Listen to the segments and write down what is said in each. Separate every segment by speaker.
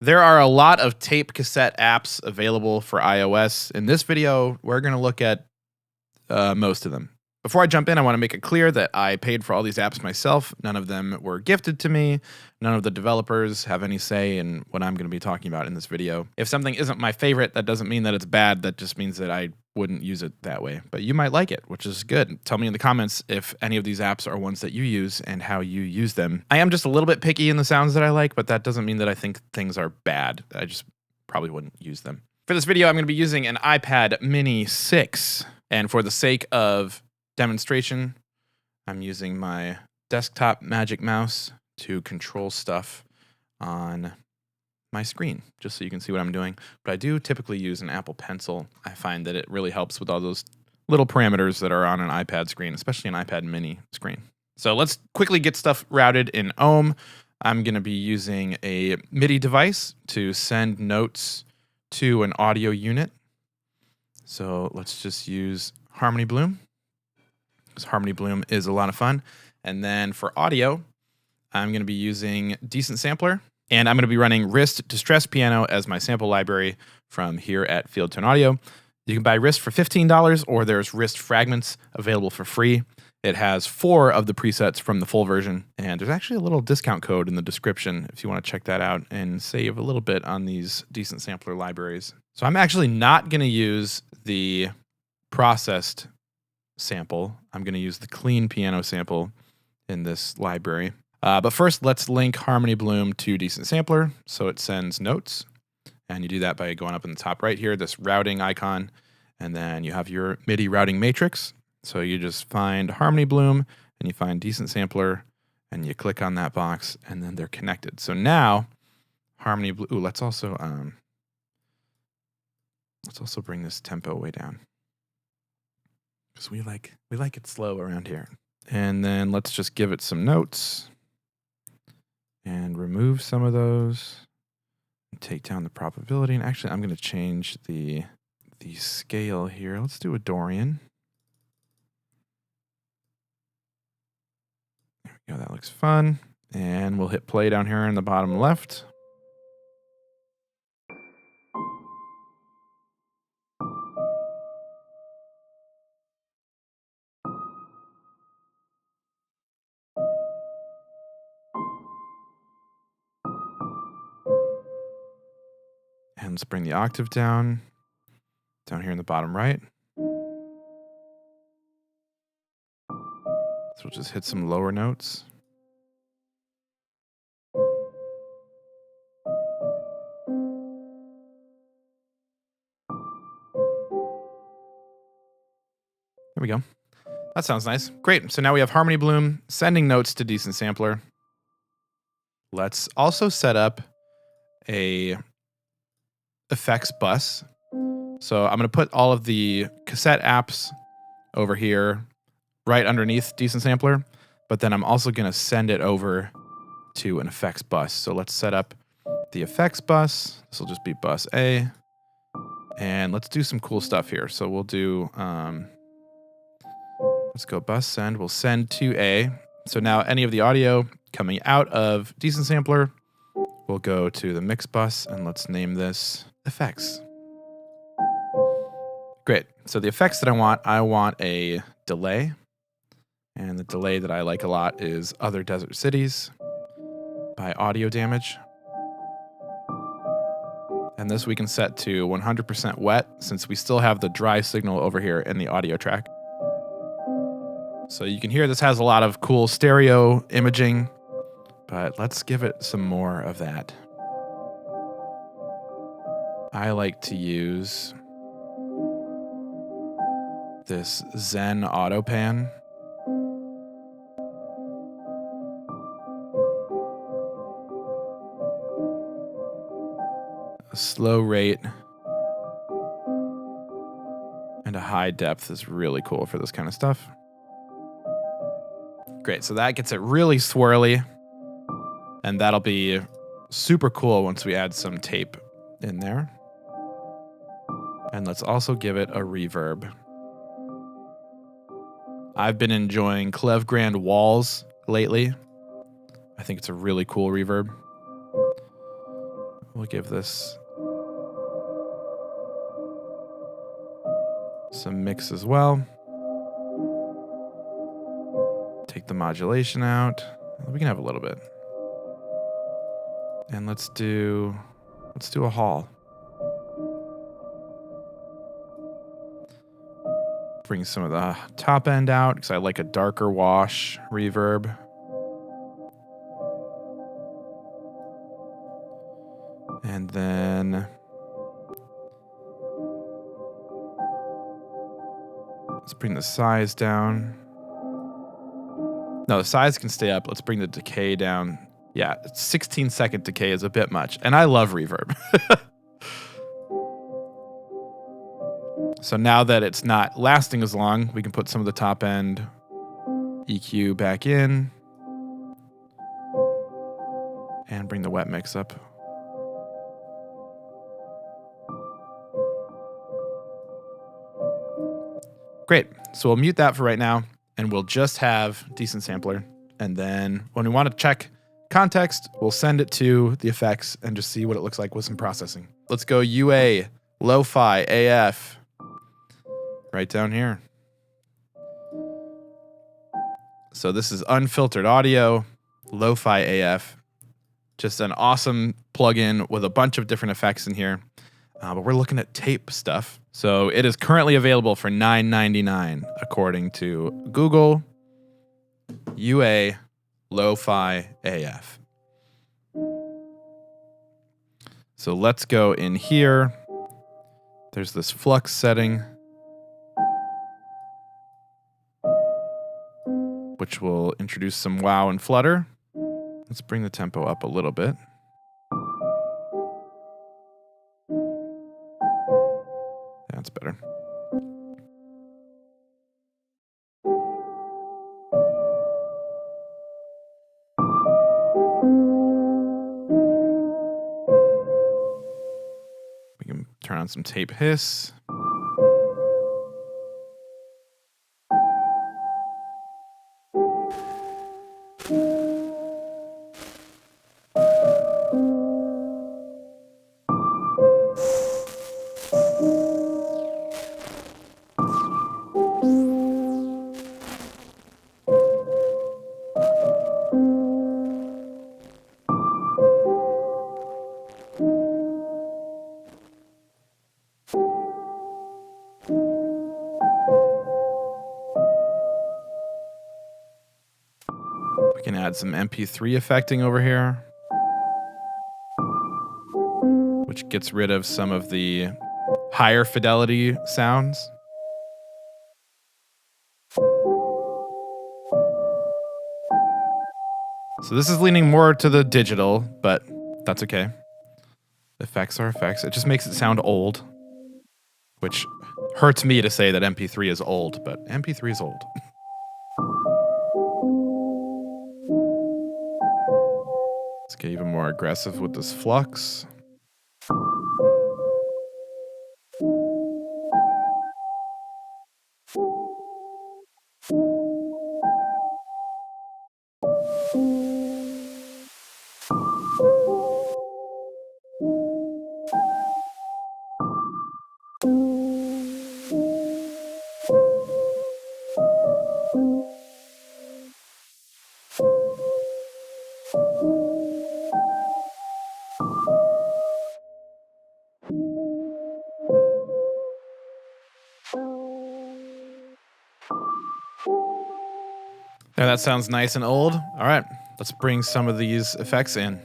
Speaker 1: There are a lot of tape cassette apps available for iOS. In this video, we're going to look at most of them. Before I jump in, I want to make it clear that I paid for all these apps myself. None of them were gifted to me. None of the developers have any say in what I'm going to be talking about in this video. If something isn't my favorite, that doesn't mean that it's bad. That just means that I wouldn't use it that way. But you might like it, which is good. Tell me in the comments if any of these apps are ones that you use and how you use them. I am just a little bit picky in the sounds that I like, but that doesn't mean that I think things are bad. I just probably wouldn't use them. For this video, I'm going to be using an iPad Mini 6. And for the sake of demonstration, I'm using my desktop Magic Mouse to control stuff on my screen, just so you can see what I'm doing. But I do typically use an Apple Pencil. I find that it really helps with all those little parameters that are on an iPad screen, especially an iPad Mini screen. So let's quickly get stuff routed in AUM. I'm going to be using a MIDI device to send notes to an audio unit. So let's just use Harmony Bloom, because Harmony Bloom is a lot of fun. And then for audio, I'm going to be using Decent Sampler, and I'm going to be running RIST Distress Piano as my sample library from here at Field Tone Audio. You can buy RIST for $15, or there's RIST Fragments available for free. It has 4 of the presets from the full version, and there's actually a little discount code in the description if you want to check that out and save a little bit on these Decent Sampler libraries. So I'm actually not going to use the processed sample. I'm going to use the clean piano sample in this library. But first, let's link Harmony Bloom to Decent Sampler so it sends notes. And you do that by going up in the top right here, this routing icon, and then you have your MIDI routing matrix. So you just find Harmony Bloom and you find Decent Sampler and you click on that box and then they're connected. So now Harmony Bloom, ooh, let's also bring this tempo way down, because we like it slow around here. And then let's just give it some notes and remove some of those and take down the probability. And actually, I'm going to change the scale here. Let's do a Dorian. There we go. That looks fun. And we'll hit play down here in the bottom left. And let's bring the octave down here in the bottom right. So we'll just hit some lower notes. There we go. That sounds nice. Great. So now we have Harmony Bloom sending notes to Decent Sampler. Let's also set up a effects bus. So I'm going to put all of the cassette apps over here right underneath Decent Sampler, but then I'm also going to send it over to an effects bus. So let's set up the effects bus. This will just be bus A. And let's do some cool stuff here. So we'll do, let's go bus send. We'll send to A. So now any of the audio coming out of Decent Sampler will go to the mix bus, and let's name this effects. Great. So the effects that I want a delay. And the delay that I like a lot is Other Desert Cities by Audio Damage. And this we can set to 100% wet, since we still have the dry signal over here in the audio track. So you can hear this has a lot of cool stereo imaging, but let's give it some more of that. I like to use this Zen AutoPan. A slow rate and a high depth is really cool for this kind of stuff. Great, so that gets it really swirly, and that'll be super cool once we add some tape in there. And let's also give it a reverb. I've been enjoying Klevgrand Walls lately. I think it's a really cool reverb. We'll give this some mix as well. Take the modulation out. We can have a little bit. And let's do a hall. Bring some of the top end out because I like a darker wash reverb. And then let's bring the size down. No, the size can stay up. Let's bring the decay down. Yeah, 16-second decay is a bit much. And I love reverb. So now that it's not lasting as long, we can put some of the top end EQ back in and bring the wet mix up. Great. So we'll mute that for right now, and we'll just have decent sampler. And then when we want to check context, we'll send it to the effects and just see what it looks like with some processing. Let's go UA, Lo-Fi, AF, right down here. So this is unfiltered audio, Lo-Fi AF, just an awesome plugin with a bunch of different effects in here. But we're looking at tape stuff. So it is currently available for $9.99 according to Google. UA Lo-Fi AF. So let's go in here. There's this flux setting, which will introduce some wow and flutter. Let's bring the tempo up a little bit. That's better. We can turn on some tape hiss. We can add some MP3 effecting over here, which gets rid of some of the higher fidelity sounds. So this is leaning more to the digital, but that's okay. Effects are effects. It just makes it sound old, which hurts me to say that MP3 is old, but MP3 is old. Let's get even more aggressive with this flux. There, that sounds nice and old. All right, let's bring some of these effects in.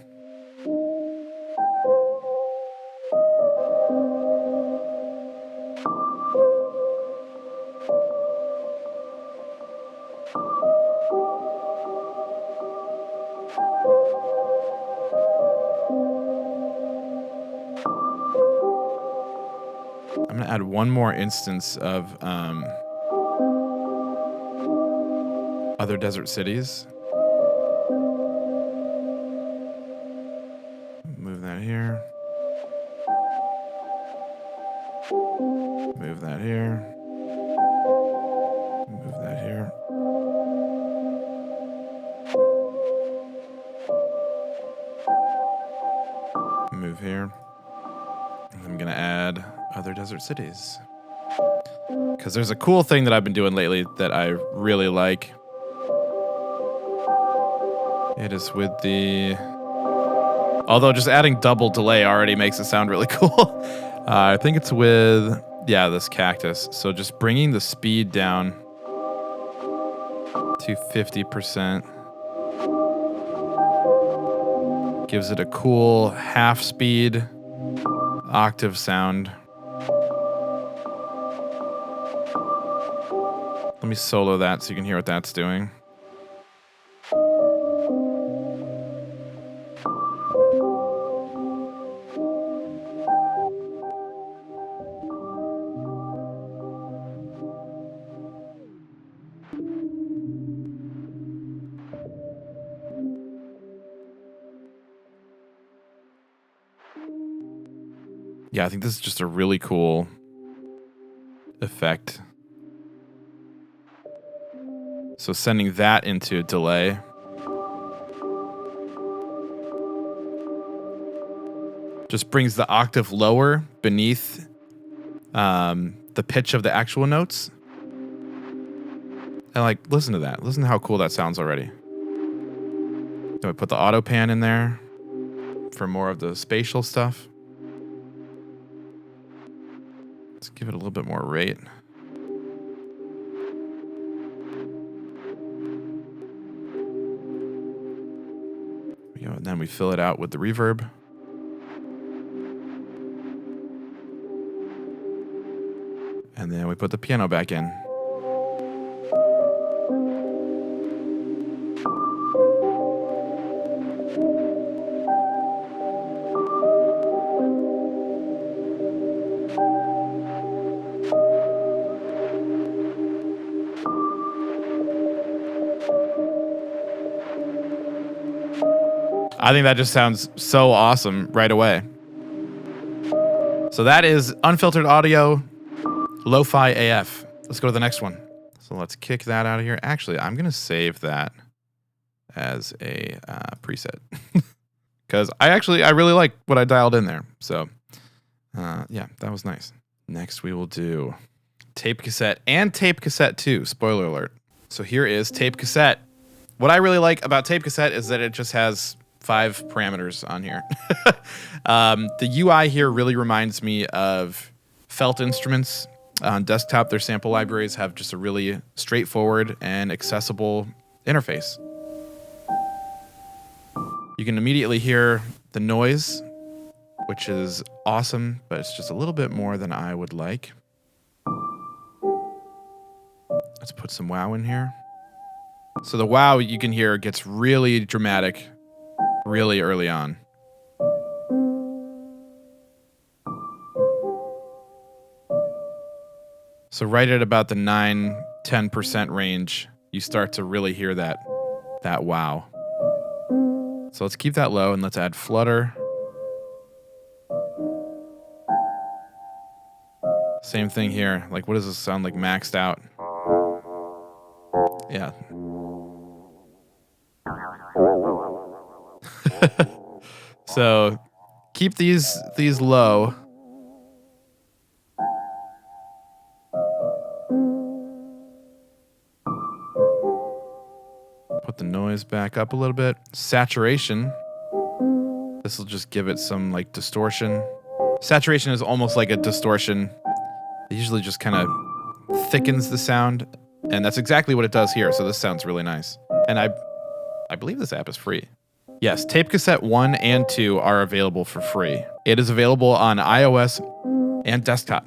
Speaker 1: I'm gonna add one more instance of other desert cities. Move that here. Move that here. Move that here. Move here. I'm going to add other desert cities. Because there's a cool thing that I've been doing lately that I really like. It is with the... Although just adding double delay already makes it sound really cool. I think it's with, yeah, this cactus. So just bringing the speed down to 50%. Gives it a cool half speed octave sound. Let me solo that so you can hear what that's doing. Yeah, I think this is just a really cool effect. So sending that into delay. Just brings the octave lower beneath the pitch of the actual notes. And like, listen to that. Listen to how cool that sounds already. So I put the AutoPan in there for more of the spatial stuff. Let's give it a little bit more rate. And then we fill it out with the reverb. And then we put the piano back in. I think that just sounds so awesome right away. So that is Unfiltered Audio, Lo-Fi AF. Let's go to the next one. So let's kick that out of here. Actually, I'm going to save that as a preset. Because I really like what I dialed in there. So yeah, that was nice. Next we will do tape cassette and tape cassette 2. Spoiler alert. So here is tape cassette. What I really like about tape cassette is that it just has 5 parameters on here. The UI here really reminds me of Felt Instruments. On desktop, their sample libraries have just a really straightforward and accessible interface. You can immediately hear the noise, which is awesome, but it's just a little bit more than I would like. Let's put some wow in here. So the wow you can hear gets really dramatic really early on. So right at about the 9-10% range, you start to really hear that wow. So let's keep that low and let's add flutter. Same thing here. Like, what does this sound like maxed out? Yeah. So keep these low. Put the noise back up a little bit. Saturation. This will just give it some like distortion. Saturation is almost like a distortion. It usually just kind of thickens the sound, and that's exactly what it does here. So this sounds really nice. And I believe this app is free. Yes, Tape Cassette 1 and 2 are available for free. It is available on iOS and desktop.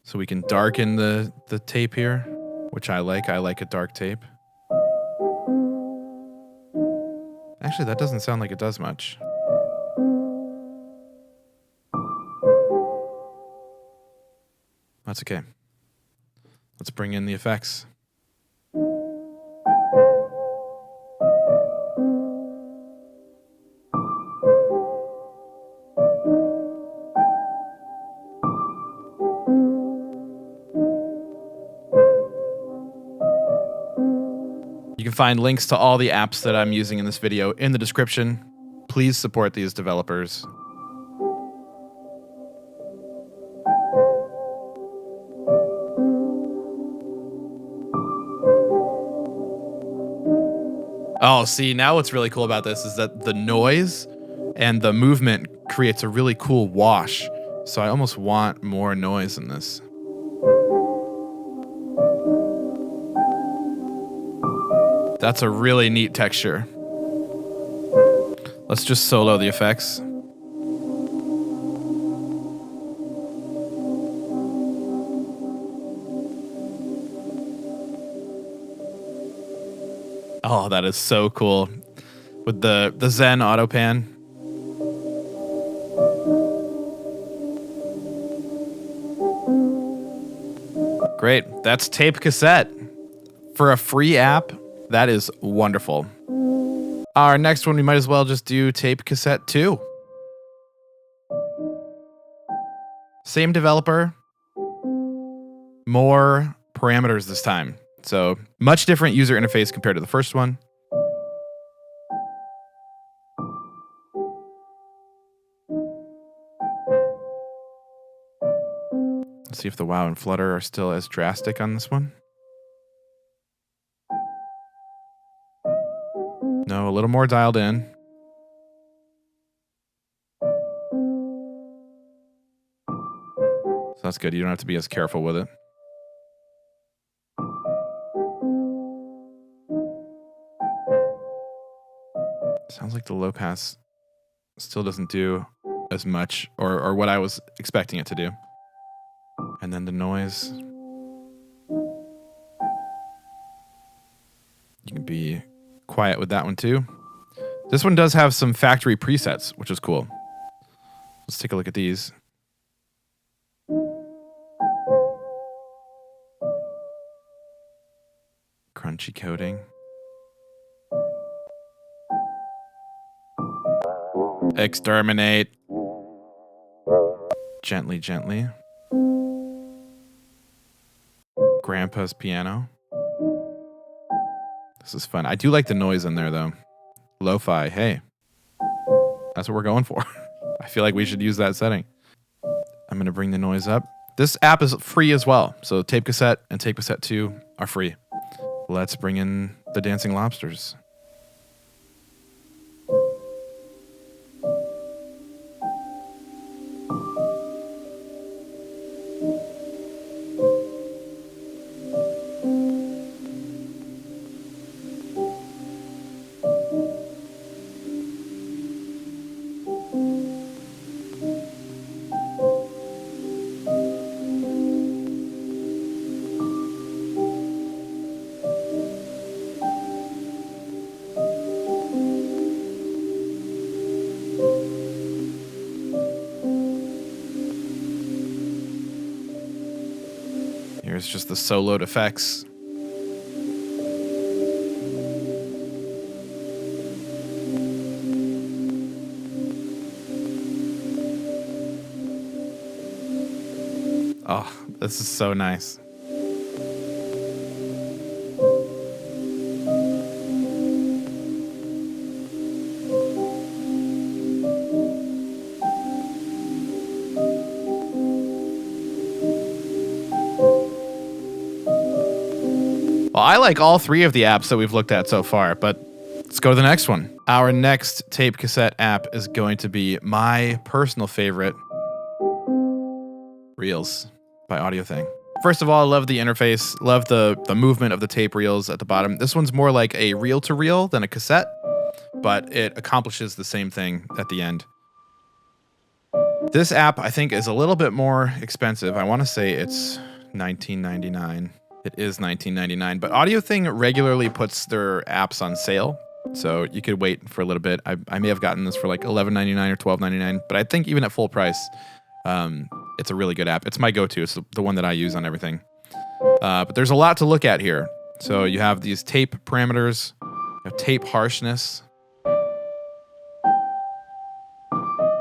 Speaker 1: So we can darken the tape here, which I like. I like a dark tape. Actually, that doesn't sound like it does much. That's okay. Let's bring in the effects. find links to all the apps that I'm using in this video in the description. Please support these developers. Oh, see, now what's really cool about this is that the noise and the movement creates a really cool wash. So I almost want more noise in this. That's a really neat texture. Let's just solo the effects. Oh, that is so cool. With the Zen AutoPan. Great. That's Tape Cassette. For a free app, that is wonderful. Our next one, we might as well just do Tape Cassette 2. Same developer, more parameters this time. So much different user interface compared to the first one. Let's see if the WoW and Flutter are still as drastic on this one. No, a little more dialed in. So that's good. You don't have to be as careful with it. Sounds like the low pass still doesn't do as much or what I was expecting it to do. And then the noise. You can be quiet with that one too. This one does have some factory presets, which is cool. Let's take a look at these. Crunchy coding. Exterminate. Gently, gently. Grandpa's piano. This is fun. I do like the noise in there, though. Lo-fi, hey. That's what we're going for. I feel like we should use that setting. I'm going to bring the noise up. This app is free as well. So Tape Cassette and Tape Cassette 2 are free. Let's bring in the dancing lobsters. Here's just the soloed effects. Oh, this is so nice. Well, I like all three of the apps that we've looked at so far, but let's go to the next one. Our next Tape Cassette app is going to be my personal favorite, Reels by Audiothing. First of all, I love the interface, love the movement of the tape reels at the bottom. This one's more like a reel-to-reel than a cassette, but it accomplishes the same thing at the end. This app, I think, is a little bit more expensive. I want to say it's $19.99. It is $19.99, but Audiothing regularly puts their apps on sale, so you could wait for a little bit. I may have gotten this for like $11.99 or $12.99, but I think even at full price, it's a really good app. It's my go-to. It's the one that I use on everything. But there's a lot to look at here. So you have these tape parameters, you have tape harshness, you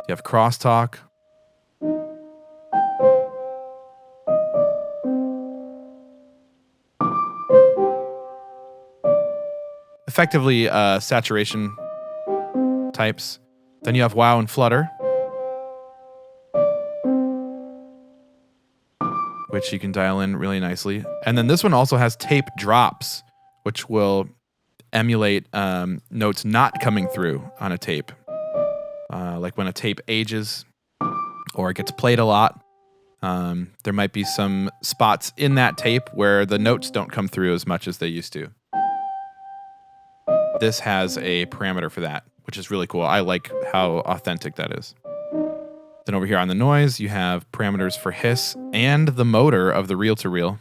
Speaker 1: have crosstalk. effectively saturation types. Then you have wow and flutter, which you can dial in really nicely. And then this one also has tape drops, which will emulate notes not coming through on a tape. Like when a tape ages or it gets played a lot, there might be some spots in that tape where the notes don't come through as much as they used to. This has a parameter for that, which is really cool. I like how authentic that is. Then over here on the noise, you have parameters for hiss and the motor of the reel-to-reel,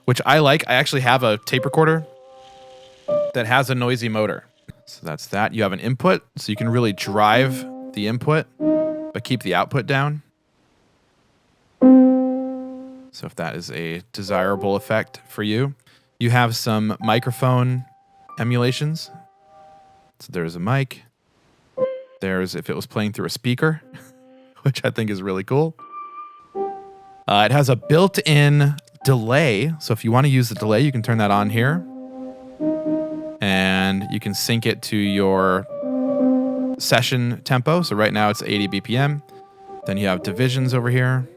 Speaker 1: which I like. I actually have a tape recorder that has a noisy motor. So that's that. You have an input, so you can really drive the input, but keep the output down. So if that is a desirable effect for you. You have some microphone emulations. So there's a mic. There's if it was playing through a speaker, which I think is really cool. It has a built-in delay. So if you want to use the delay, you can turn that on here. And you can sync it to your session tempo. So right now it's 80 BPM. Then you have divisions over here.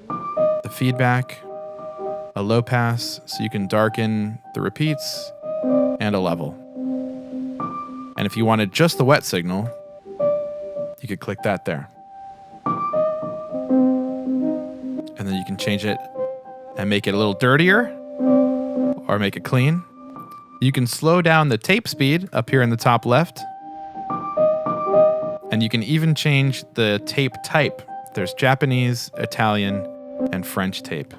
Speaker 1: The feedback. A low pass, so you can darken the repeats. And a level. And if you wanted just the wet signal, you could click that there. And then you can change it and make it a little dirtier or make it clean. You can slow down the tape speed up here in the top left. And you can even change the tape type. There's Japanese, Italian, and French tape,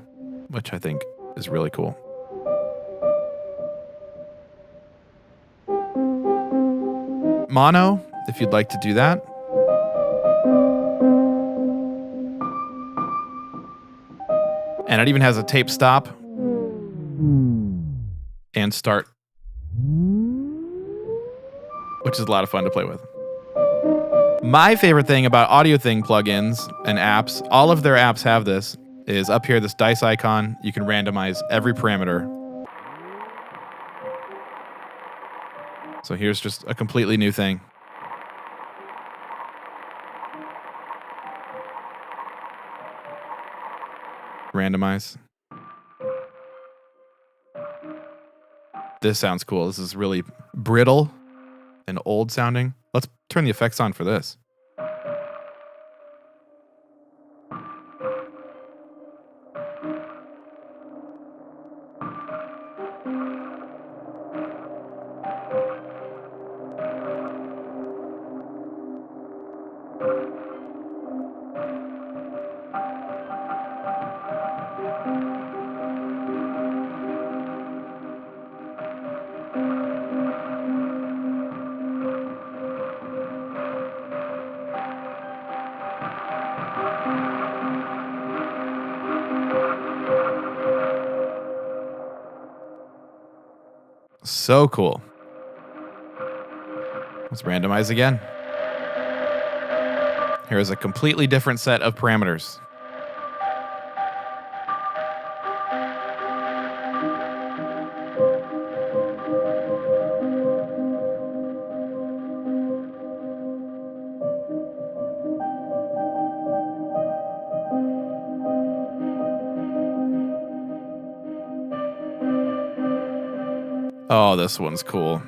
Speaker 1: which I think is really cool. Mono, if you'd like to do that. And it even has a tape stop and start, which is a lot of fun to play with. My favorite thing about Audiothing plugins and apps, all of their apps have this, is up here, this dice icon. You can randomize every parameter. So here's just a completely new thing. Randomize. This sounds cool. This is really brittle and old sounding. Let's turn the effects on for this. So cool. Let's randomize again. Here's a completely different set of parameters. Oh, this one's cool.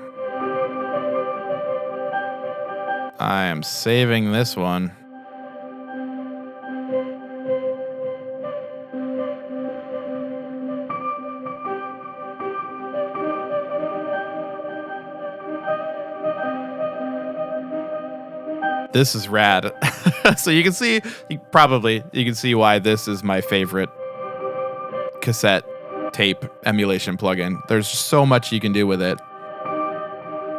Speaker 1: I am saving this one. This is rad. So you can see, you can see why this is my favorite cassette tape emulation plugin. There's so much you can do with it.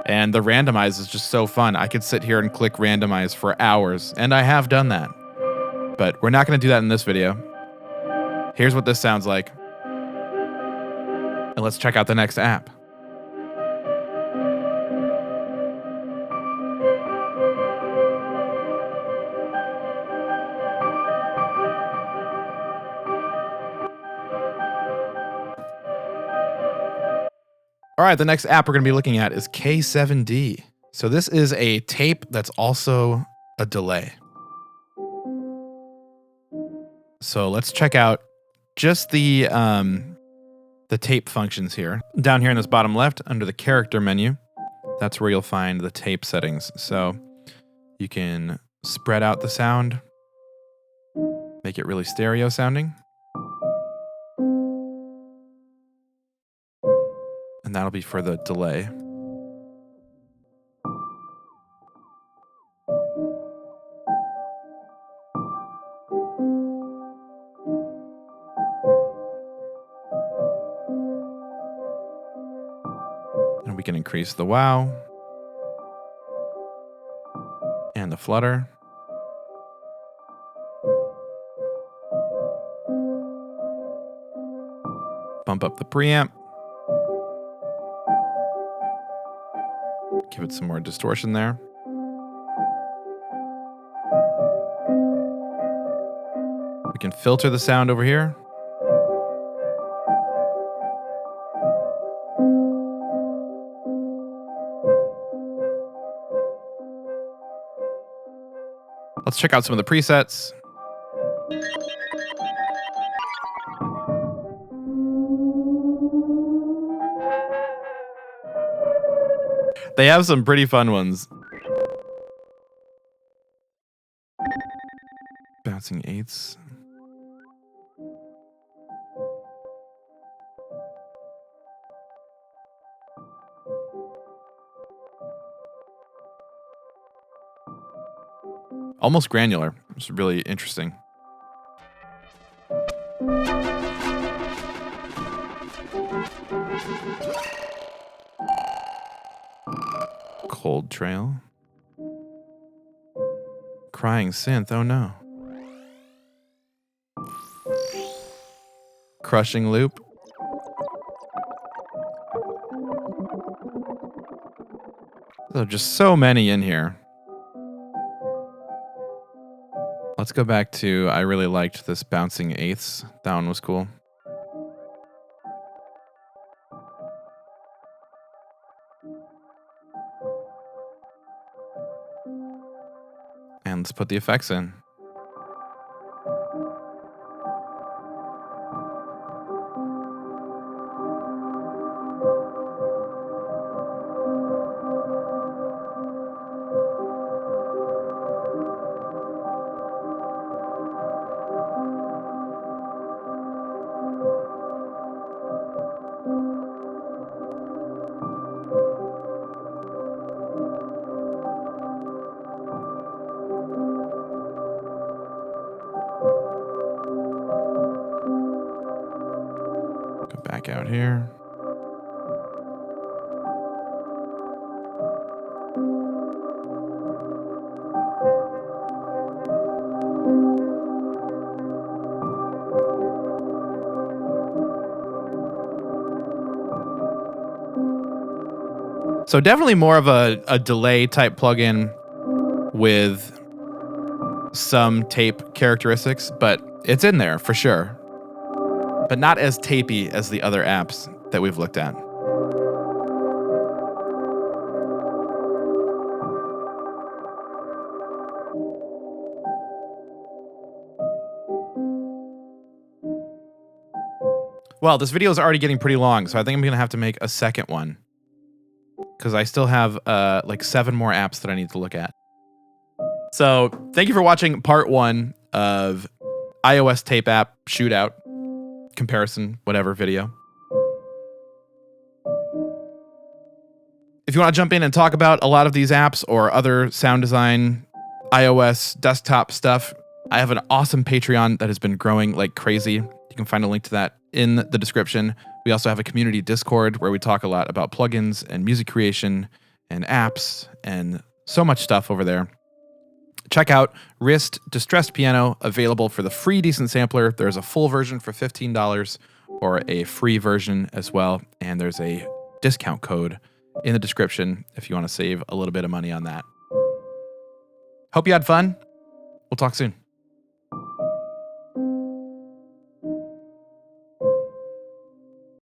Speaker 1: And the randomize is just so fun. I could sit here and click randomize for hours, and I have done that. But we're not going to do that in this video. Here's what this sounds like. And let's check out the next app. right, the next app we're going to be looking at is K7D. So this is a tape that's also a delay. So let's check out just the tape functions here. Down here in this bottom left, under the character menu, that's where you'll find the tape settings. So you can spread out the sound, make it really stereo sounding. And that'll be for the delay. And we can increase the wow and the flutter. Bump up the preamp. Give it some more distortion there. We can filter the sound over here. Let's check out some of the presets. They have some pretty fun ones. Bouncing eighths. Almost granular. It's really interesting. Cold trail. Crying synth, oh no. Crushing loop. There are just so many in here. Let's go back to, I really liked this bouncing eighths. That one was cool. And let's put the effects in. Go back out here. So definitely more of a delay type plugin with some tape characteristics, but it's in there for sure. But not as tapey as the other apps that we've looked at. Well, this video is already getting pretty long, so I think I'm going to have to make a second one. Because I still have like 7 more apps that I need to look at. So thank you for watching part 1 of iOS tape app shootout comparison, whatever video. If you want to jump in and talk about a lot of these apps or other sound design, iOS desktop stuff, I have an awesome Patreon that has been growing like crazy. You can find a link to that in the description. We also have a community Discord where we talk a lot about plugins and music creation and apps and so much stuff over there. Check out RIST Distressed Piano, available for the free Decent Sampler. There's a full version for $15 or a free version as well. And there's a discount code in the description if you want to save a little bit of money on that. Hope you had fun. We'll talk soon.